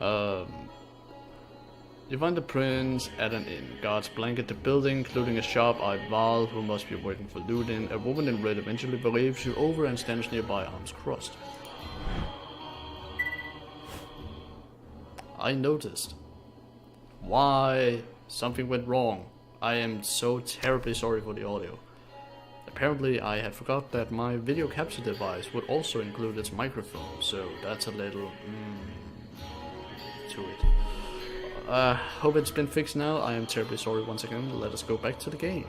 Um, you find the prince at an inn. Guards blanket the building, including a sharp-eyed Val who must be working for Ludin. A woman in red eventually waves you over and stands nearby, arms crossed. I noticed. Why? Something went wrong. I am so terribly sorry for the audio. Apparently I had forgot that my video capture device would also include its microphone, so that's a little to it. Hope it's been fixed now. I am terribly sorry once again. Let us go back to the game.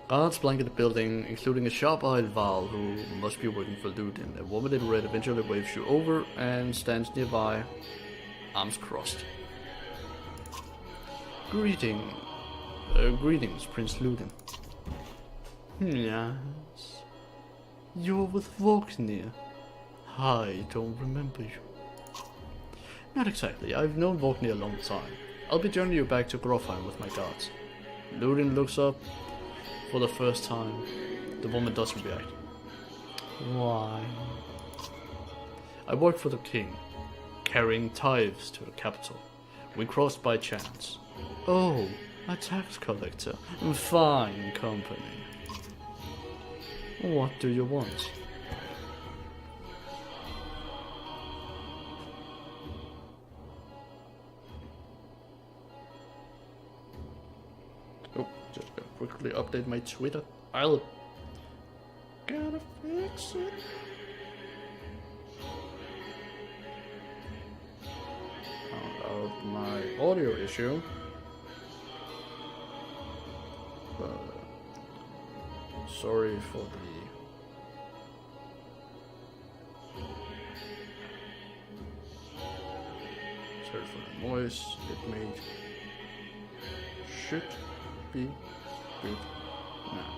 Guards blanket the building, including a sharp-eyed Val who must be working for Ludin. A woman in red eventually waves you over and stands nearby, arms crossed. Greetings, Prince Ludin. Yes. You're with Volknir. I don't remember you. Not exactly. I've known Volknir a long time. I'll be joining you back to Grofheim with my guards. Ludin looks up for the first time. The woman doesn't react. Why? I work for the king, carrying tithes to the capital. We crossed by chance. Oh, a tax collector. Fine company. What do you want? Oh, just gonna quickly update my Twitter. I'll gotta fix it. Found out my audio issue. Sorry for the noise it made. Should be good now.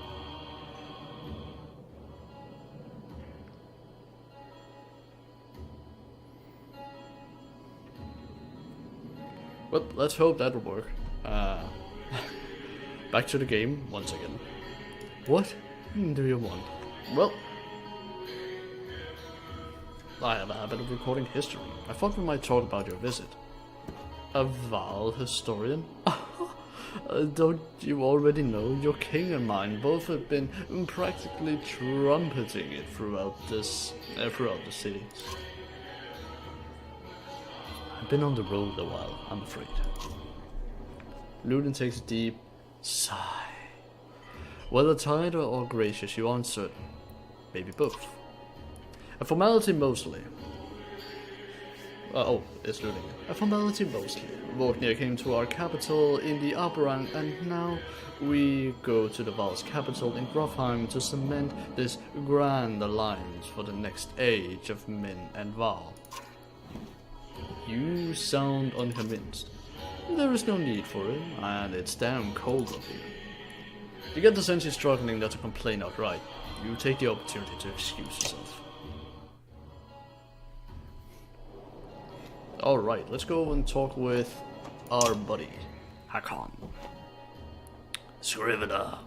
Well, let's hope that'll work. Back to the game once again. What do you want? Well, I have a habit of recording history. I thought we might talk about your visit. A Val historian? Don't you already know? Your king and mine both have been practically trumpeting it throughout the cities. I've been on the road a while, I'm afraid. Ludin takes a deep sigh. Whether tired or gracious, you are uncertain. Maybe both. A formality mostly. It's Ludin. A formality mostly. Volknir came to our capital in the Aberrang, and now we go to the Val's capital in Grofheim to cement this grand alliance for the next age of Min and Val. You sound unconvinced. There is no need for it, and it's damn cold up here. You get the sense he's struggling not to complain outright. You take the opportunity to excuse yourself. Alright, let's go and talk with our buddy, Hakon. Scrivener.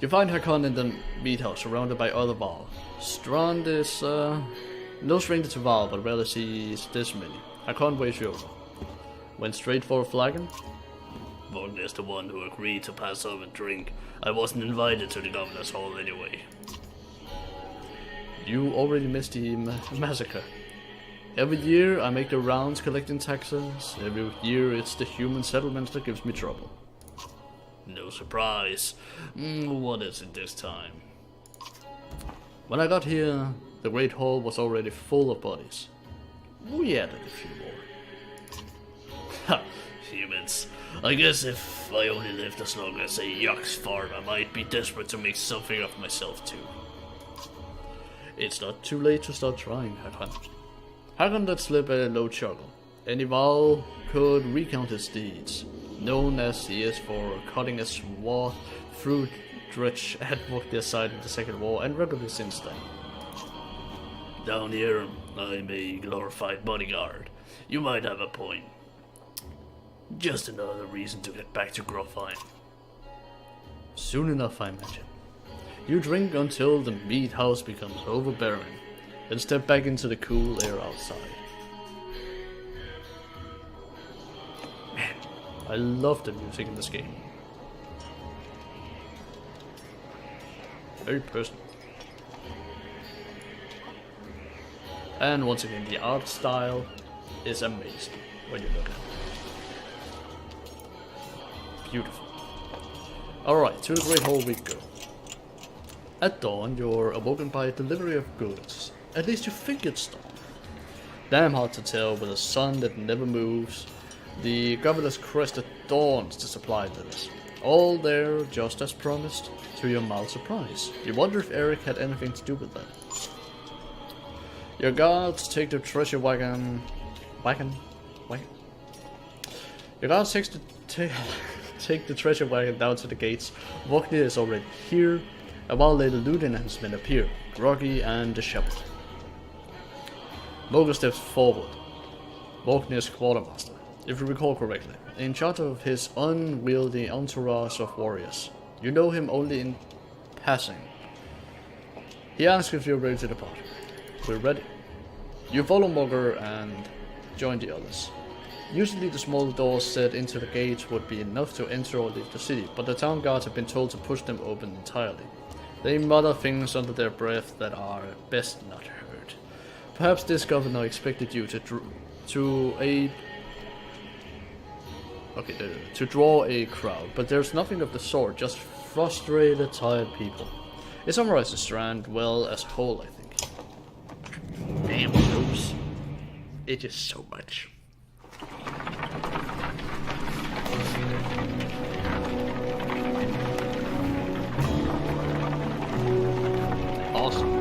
You find Hakon in the meat house, surrounded by other Val. Strand is, no stranger to Val, but rarely sees this many. Hakon waves you over. Went straight for a flagon? Volknir's the one who agreed to pass over a drink. I wasn't invited to the governor's hall anyway. You already missed the massacre. Every year I make the rounds collecting taxes. Every year it's the human settlement that gives me trouble. No surprise. What is it this time? When I got here, the Great Hall was already full of bodies. We added a few more. Ha! Humans. I guess if I only lived as long as a Yaks farm, I might be desperate to make something of myself too. It's not too late to start trying, Hakon. Hakon let slip a low chuckle. Any Val could recount his deeds, known as he is for cutting a swath through Dretch at Volknir's side in the Second War, and regularly since then. Down here, I'm a glorified bodyguard. You might have a point. Just another reason to get back to Grofheim. Soon enough, I imagine. You drink until the meat house becomes overbearing. then step back into the cool air outside. Man, I love the music in this game. Very personal. And once again, the art style is amazing when you look at it. Beautiful. Alright, to the Great Hall we go. At dawn, you're awoken by a delivery of goods. At least you think it's dawn. Damn hard to tell with a sun that never moves. The governor's crest at dawns to supply this. All there, just as promised, to your mild surprise. You wonder if Eric had anything to do with that. Your guards take the treasure wagon. Your guards take the treasure wagon down to the gates. Vogner is already here. A while later, Ludin and his men appear, groggy and disheveled. Moga steps forward. Vogner's quartermaster, if you recall correctly, in charge of his unwieldy entourage of warriors. You know him only in passing. He asks if you're ready to depart. We're ready. You follow Moga and join the others. Usually the small doors set into the gates would be enough to enter or leave the city, but the town guards have been told to push them open entirely. They mutter things under their breath that are best not heard. Perhaps this governor expected you to draw a crowd, but there's nothing of the sort, just frustrated, tired people. It summarizes Strand well as a whole, I think. Damn those. It is so much. Awesome.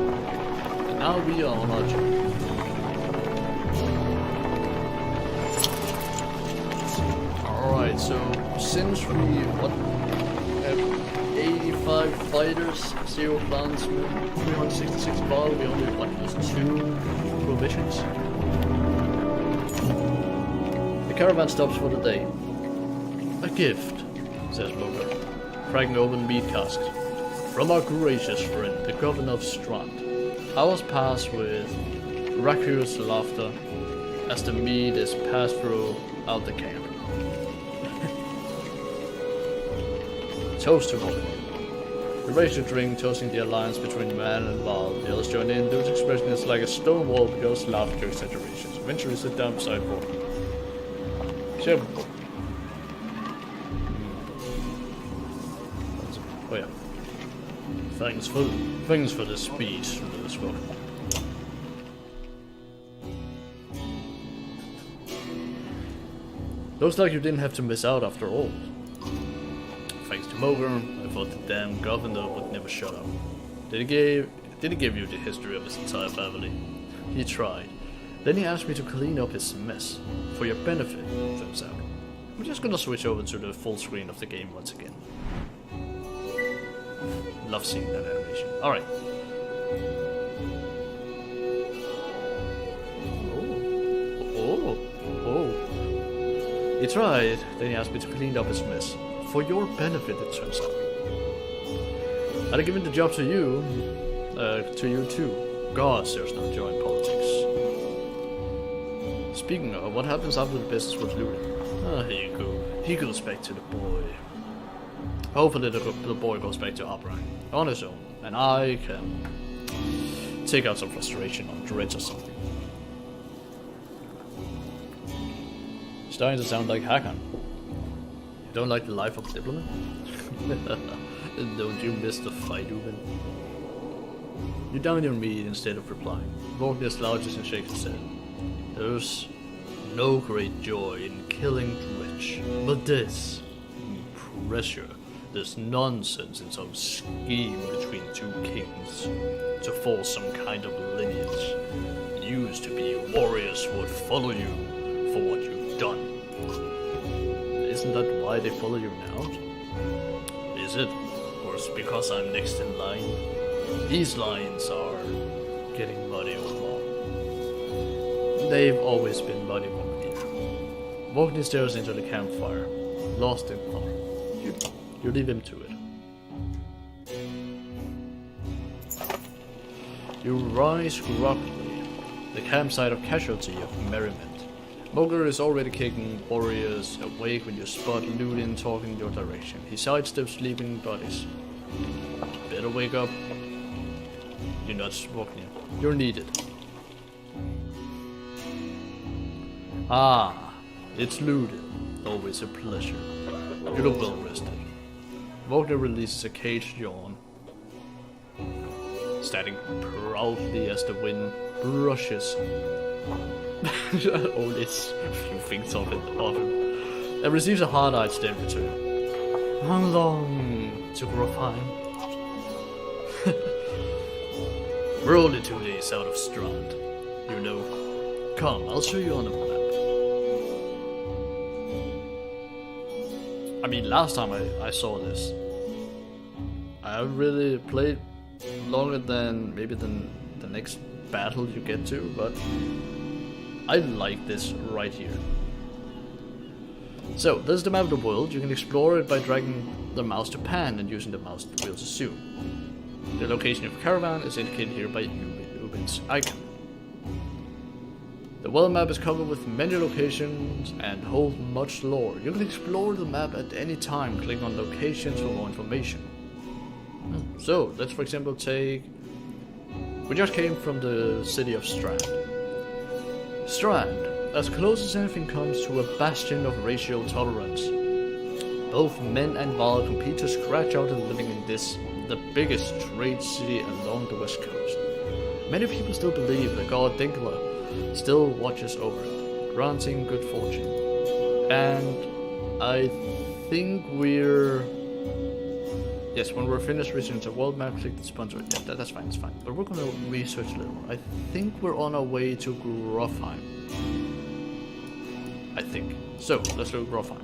And now we are on our journey. Alright, so since we have 85 fighters, 0 clansmen, 366 ball, we only use 2 provisions. The caravan stops for the day. A gift, says Moga, cracking open meat casks. From our gracious friend, the governor of Strand. Hours pass with raucous laughter as the meat is passed throughout the camp. Toast to Moga. We raise a drink, toasting the alliance between man and Val. The others join in. Dude's expression is like a stone wall because laughter exaggerations. Eventually sit down beside Paul. Sure. Oh yeah. Thanks for the speech, as well. Looks like you didn't have to miss out after all. Thanks to Moga, I thought the damn governor would never shut up. Did he give you the history of his entire family? He tried. Then he asked me to clean up his mess. For your benefit, turns out. I'm just gonna switch over to the full screen of the game once again. Love seeing that animation. Alright. Oh. He tried, then he asked me to clean up his mess. For your benefit, it turns out. I'd have given the job to you too. Gosh, there's no joy in politics. Speaking of, what happens after the business with Ludin? Here you go. He goes back to the boy. Hopefully the boy goes back to Operan on his own, and I can take out some frustration on Dredge or something. Starting to sound like Hakan. You don't like the life of a diplomat? Don't you miss the fight, Ruben? You down your meat instead of replying. Vogner slouches and shakes his head. There's no great joy in killing Dredge, but this pressure, this nonsense in some scheme between 2 kings to force some kind of lineage. Used to be warriors would follow you for what you've done. Isn't that why they follow you now? Is it? Or is it because I'm next in line? These lines are getting muddy or long. They've always been muddy for me. Vogner stares into the campfire, lost in thought. You leave him to it. You rise gruffly, the campsite of casualty of merriment. Moger is already kicking warriors awake when you spot Ludin talking in your direction. He sidesteps sleeping bodies. Better wake up. You're not walking. You're needed. Ah, it's Ludin. Always a pleasure. You look well rested. Wagner releases a caged yawn, standing proudly as the wind brushes all these few things off him, and receives a hard-eyed stare return. How long to Grofheim? We're only 2 days out of Strand, you know. Come, I'll show you on the map. I mean, last time I saw this, I really played longer than maybe the next battle you get to, but I like this right here. So, this is the map of the world. You can explore it by dragging the mouse to pan and using the mouse wheel to zoom. The location of the caravan is indicated here by Ubin's icon. The world map is covered with many locations and holds much lore. You can explore the map at any time, clicking on locations for more information. So, let's for example take... We just came from the city of Strand. Strand, as close as anything comes to a bastion of racial tolerance. Both men and Val compete to scratch out a living in this, the biggest trade city along the west coast. Many people still believe the god Dinkler still watches over it, granting good fortune. And I think we're... Yes, when we're finished researching the world map, click the sponsor. Yeah, that's fine, it's fine. But we're gonna research a little more. I think we're on our way to Grofheim. I think. So, let's look at Grofheim.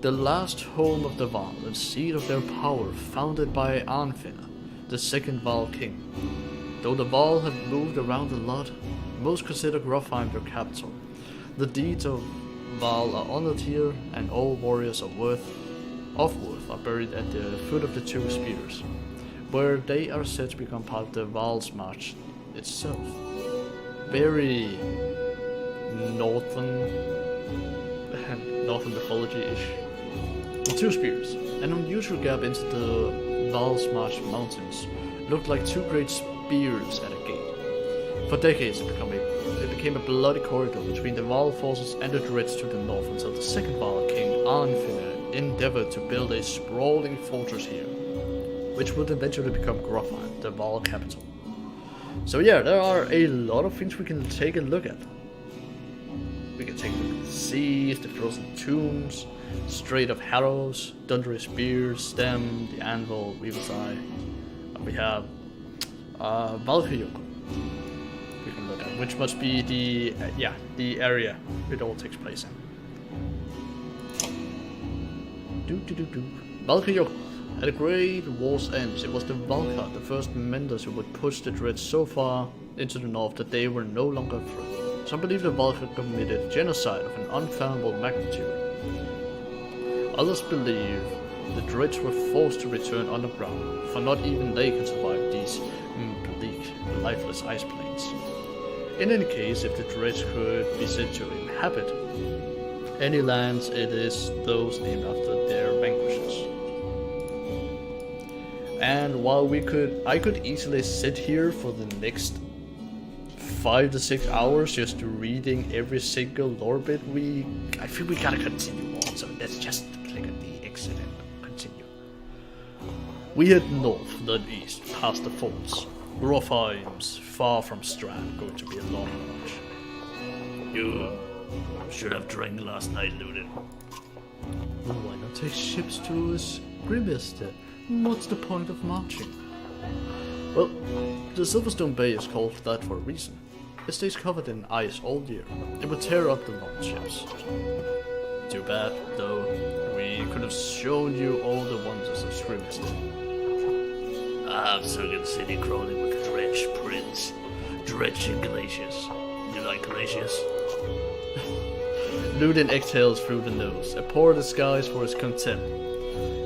The last home of the Val and seat of their power, founded by Arnfinna, the second Val king. Though the Val have moved around a lot, most consider Grofheim their capital. The deeds of Val are honored here, and all warriors of worth are buried at the foot of the two spears, where they are said to become part of the Val's march itself. Very northern mythology-ish. The two spears, an unusual gap into the Val's march mountains, looked like two great spears at a gate. For decades it became a bloody corridor between the Val forces and the Dreads to the north until the second Val king, Arnfinna, endeavored to build a sprawling fortress here, which would eventually become Grofheim, the Val capital. So yeah, there are a lot of things we can take a look at. We can take a look at the seas, the frozen tombs, Strait of Harrows, Dundry Spears, Stem, the Anvil, Weaver's Eye. We have Valkyrie we can look at, which must be the area it all takes place in. Valkyrie at the Great War's end, it was the Valkyr, the first Menders, who would push the Dreads so far into the north that they were no longer a threat. Some believe the Valkyr committed genocide of an unfathomable magnitude. Others believe the Dreads were forced to return underground, for not even they can survive these bleak, lifeless ice plains. In any case, if the Dreads could be said to inhabit any lands, it is those named after their vanquishers. And while I could easily sit here for the next 5 to 6 hours just reading every single lore bit, I feel we gotta continue on, so let's just click on the exit and continue. We head north, then east, past the forts. Grofheim's far from Strand, going to be a long march. You should have drank last night, Ludin. Well, why not take ships to Grimester? What's the point of marching? Well, the Silverstone Bay is called that for a reason. It stays covered in ice all year. It would tear up the long ships. Too bad, though. We could have shown you all the wonders of Grimester. I've Sunken City crawling with drenched prints, drenching glaciers. You like glaciers? Ludin exhales through the nose, a poor disguise for his contempt.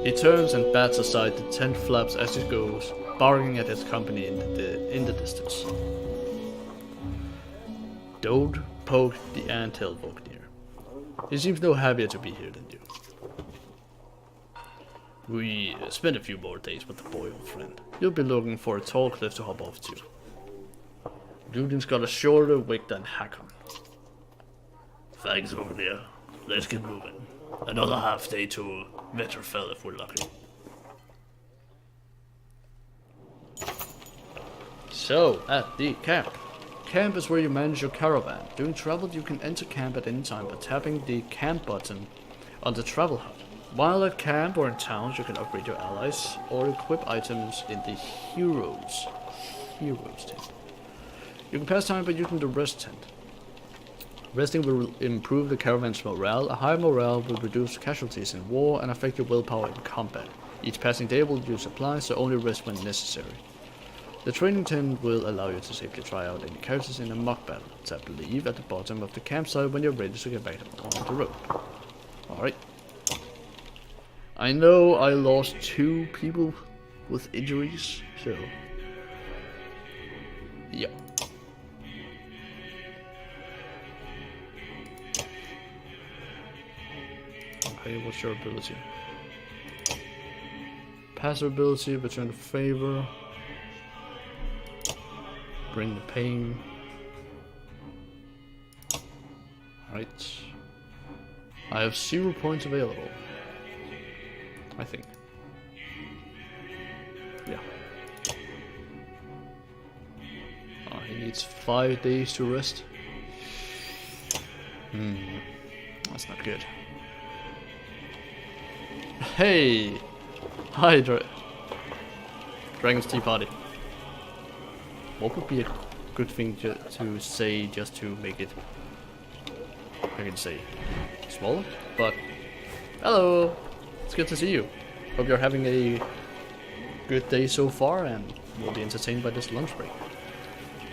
He turns and bats aside the tent flaps as he goes, barking at his company in the distance. Don't poke the anthill Vognir. He seems no happier to be here than you. We spent a few more days with the boy, old friend. You'll be looking for a tall cliff to hop off to. Ludin's got a shorter wig than Hakon. Thanks, Vognir. Let's get moving. Another half day to Vetterfell if we're lucky. So, at the camp. Camp is where you manage your caravan. During travel, you can enter camp at any time by tapping the camp button on the travel hut. While at camp or in towns, you can upgrade your allies or equip items in the heroes tent. You can pass time by using the rest tent. Resting will improve the caravan's morale. A high morale will reduce casualties in war and affect your willpower in combat. Each passing day will use supplies, so only rest when necessary. The training tent will allow you to safely try out any characters in a mock battle. Tap leave at the bottom of the campsite when you're ready to get back on the road. Alright. I know I lost 2 people with injuries, so... yeah. Okay, what's your ability? Passive ability, return the favor. Bring the pain. Alright. I have 0 points available. I think. Yeah. Oh, he needs 5 days to rest. That's not good. Hey! Hi, Dragon's Tea Party. What would be a good thing to say just to make it, I can say, smaller? But, hello! It's good to see you. Hope you're having a good day so far and will be entertained by this lunch break.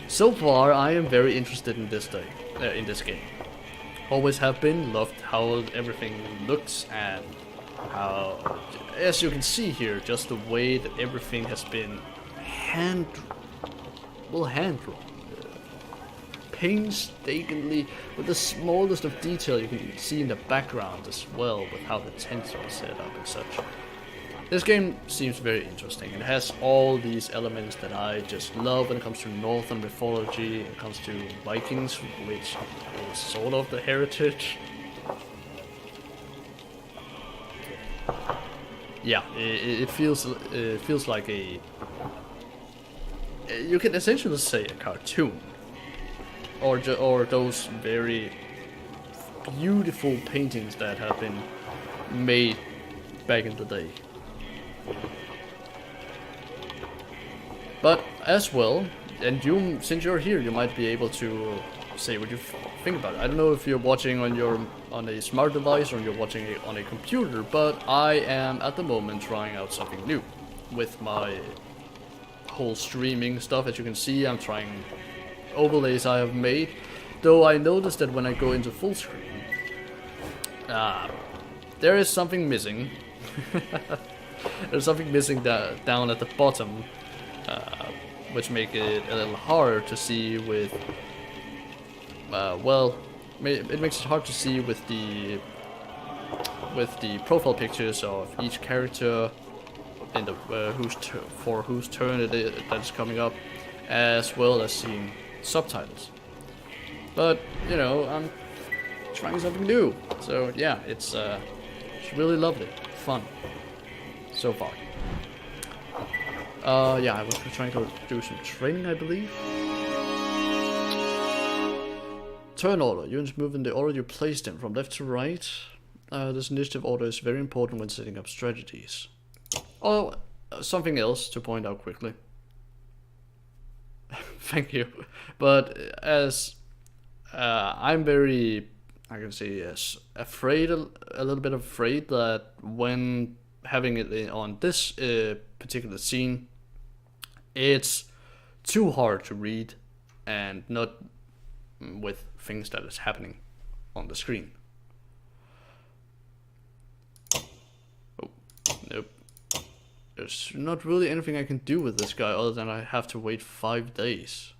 So far, I am very interested in this game. Always have been, loved how everything looks and how, as you can see here, just the way that everything has been hand-drawn. Painstakingly, with the smallest of detail you can see in the background as well, with how the tents are set up and such. This game seems very interesting. It has all these elements that I just love when it comes to Northern mythology, when it comes to Vikings, which is sort of the heritage. Yeah, it feels like a... you can essentially say a cartoon. Or those very beautiful paintings that have been made back in the day. But as well, and you, since you're here, you might be able to say what you think about it. I don't know if you're watching on a smart device or you're watching it on a computer, but I am at the moment trying out something new with my whole streaming stuff. As you can see, I'm trying overlays I have made, though I noticed that when I go into full screen, there is something missing. There's something missing down at the bottom, which make it a little harder to see with, well, it makes it hard to see with the profile pictures of each character in the whose turn it is that's coming up, as well as seeing subtitles. But you know, I'm trying something new, so yeah, it's really lovely, fun so far. Yeah, I was trying to do some training, I believe. Turn order. Units move in the order you place them, from left to right. This initiative order is very important when setting up strategies. Oh, something else to point out quickly. Thank you. But as I'm very, I can say, yes, afraid, a little bit afraid that when having it on this particular scene, it's too hard to read and not with things that is happening on the screen. Oh, nope. There's not really anything I can do with this guy other than I have to wait 5 days.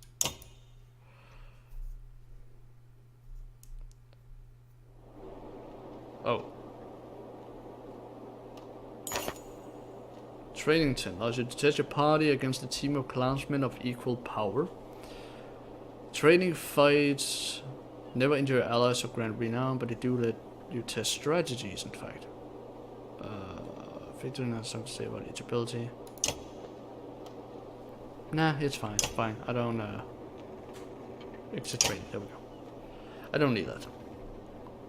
Training 10 allows you to test your party against a team of clansmen of equal power. Training fights never injure your allies or grant renown, but they do let you test strategies, in fact. Victory has something to say about each ability. Nah, it's fine. Fine. I don't, exit training. There we go. I don't need that.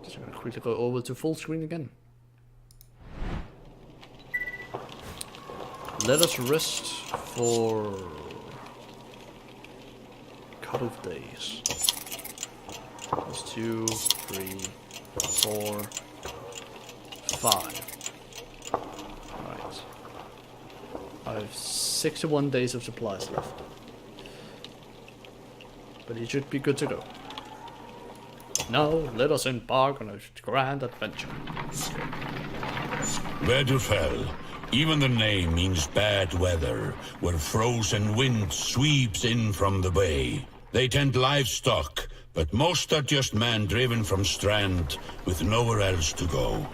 Just gonna quickly go over to full screen again. Let us rest for a couple of days. That's 2, 3, 4, 5. Alright. I have 61 days of supplies left. But it should be good to go. Now, let us embark on a grand adventure. Winterfell. Even the name means bad weather, where frozen wind sweeps in from the bay. They tend livestock, but most are just men driven from Strand with nowhere else to go.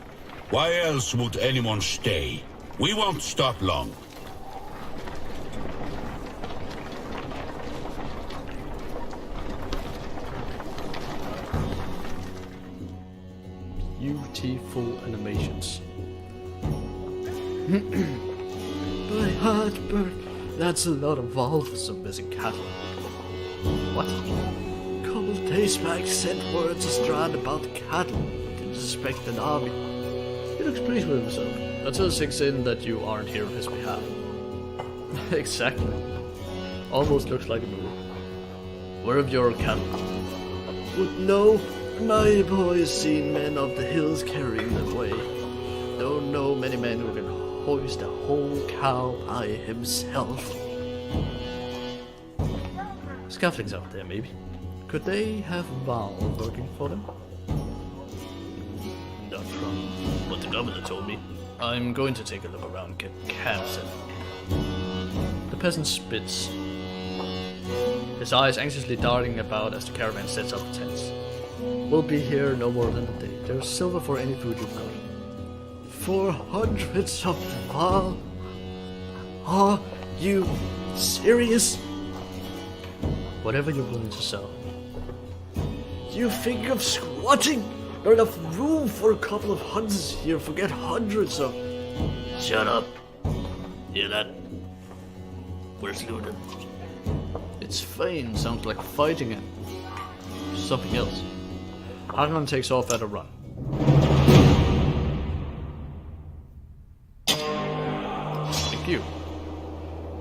Why else would anyone stay? We won't stop long. Beautiful animations. By Hartberg, that's a lot of valves of missing cattle. What? Couple days back sent word to Strand about cattle. Didn't suspect an army. He looks pleased with himself. Until it sinks in that you aren't here on his behalf. Exactly. Almost looks like a movie. Where have your cattle? Would know. My boy has seen men of the hills carrying them away. Don't know many men who can hoist a whole cow by himself. Scaffoldings out there, maybe. Could they have Val working for them? Not from what the governor told me. I'm going to take a look around and get camp set up. The peasant spits, his eyes anxiously darting about as the caravan sets up the tents. We'll be here no more than a day. There's silver for any food you've got. 400 of Val? Are you serious? Whatever you're willing to sell. You think of squatting? Not enough room for a couple of hunters here. Forget hundreds of... Shut up. Hear that? Where's Luden? It's Fane. Sounds like fighting and something else. Hartman takes off at a run. Thank you.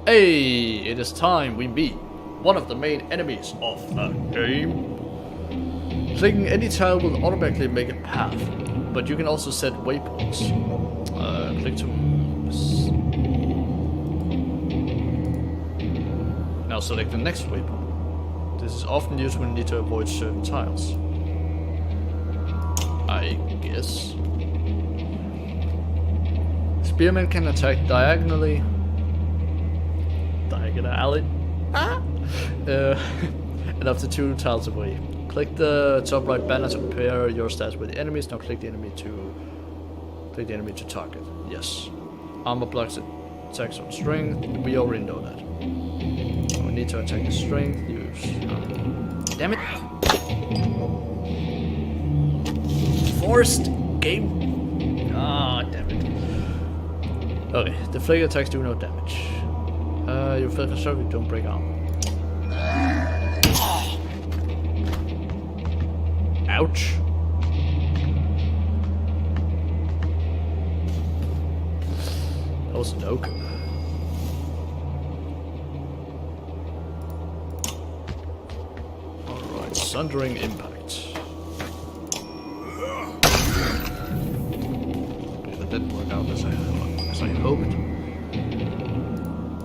Hey, it is time we meet one of the main enemies of the game. Clicking any tile will automatically make a path, but you can also set waypoints. Click to... Now select the next waypoint. This is often used when you need to avoid certain tiles. I guess. Spearmen can attack diagonally. And up to 2 tiles away. Click the top right banner to compare your stats with the enemies. Now click the enemy to target. Yes. Armor blocks attacks on strength. We already know that. We need to attack the strength. Use. Damn it! Forced game. Ah, damn it. Okay, the flake attacks do no damage. Your flavor serving don't break armor. Ouch. That was no good. Alright, Sundering Impact. Okay, that didn't work out as I hoped.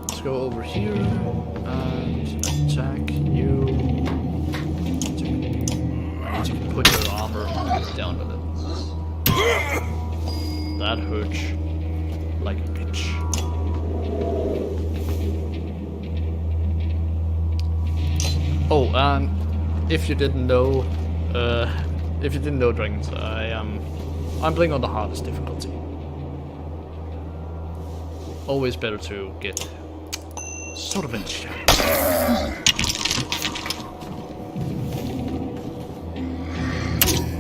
Let's go over here and attack you. I need to put your armor down with it. That hurts like a bitch. Oh, and if you didn't know, dragons, I'm playing on the hardest difficulty. Always better to get sort of a chance.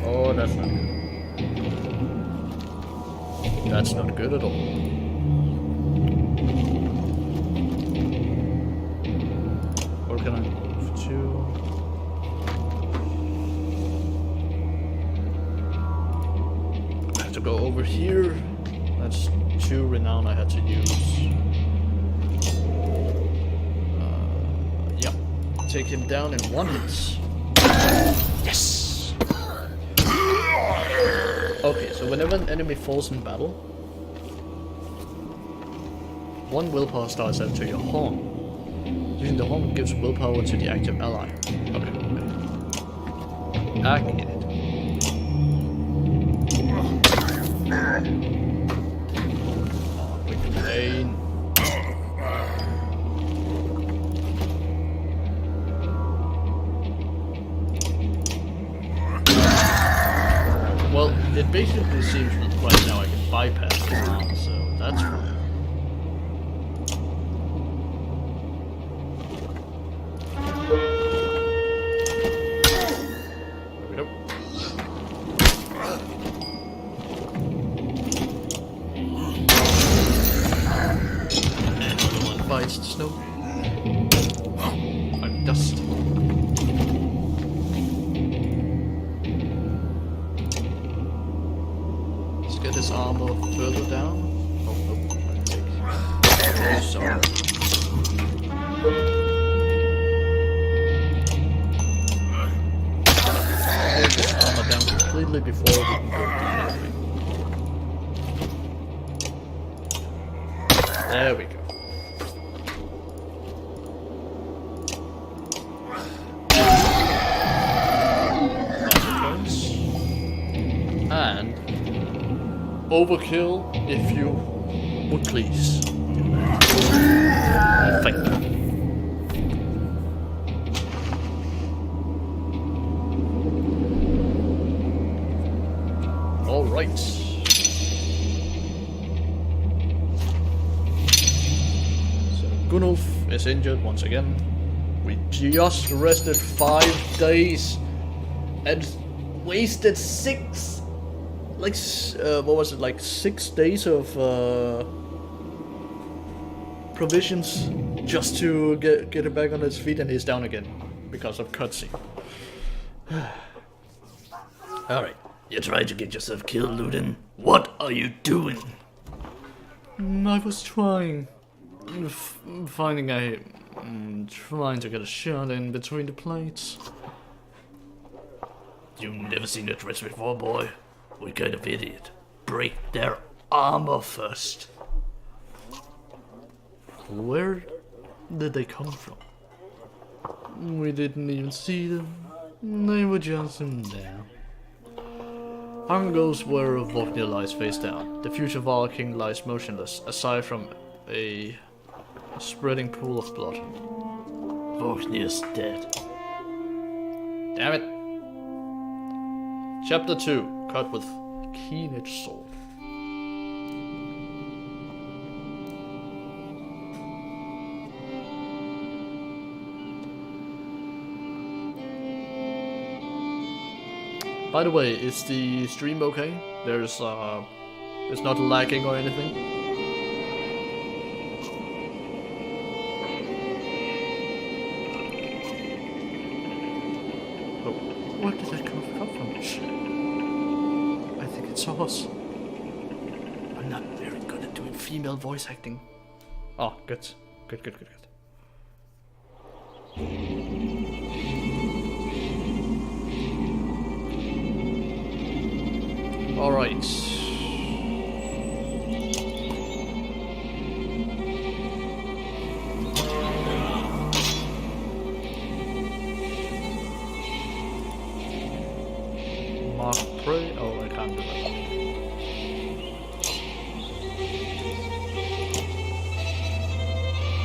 Oh, that's not good. That's not good at all. Where can I move to? I have to go over here. That's 2 renown I had to use. Yep. Take him down in 1 hit. Yes! Okay, so whenever an enemy falls in battle, 1 willpower star is added to your horn. Using the horn gives willpower to the active ally. Okay. I get it. Pain. Well, it basically seems right now I can bypass the round, so that's fine. There we go. Another one bites the snow. Like dust. Get his armor further down. Oh, nope. Sorry. Get his armor down completely before we can go to anything. There we go. And overkill, if you would please. Thank you. All right. So Gunnulf is injured once again. We just rested 5 days and wasted 6. Like, what was it, like 6 days of provisions just to get it back on its feet, and he's down again because of cutscene. Alright, you tried to get yourself killed, Ludin. What are you doing? I was trying. Trying to get a shot in between the plates. You've never seen a dress before, boy. What kind of idiot? Break their armor first. Where did they come from? We didn't even see them. They were just in there. Hunger goes where Voknir lies face down. The future of our king lies motionless, aside from a spreading pool of blood. Voknir's dead. Damn it. Chapter 2. Cut with keen-edged sword. By the way, is the stream okay? It's not lagging or anything? Oh, where did that come from? I think it's us. I'm not very good at doing female voice acting. Oh, good. Good. Alright.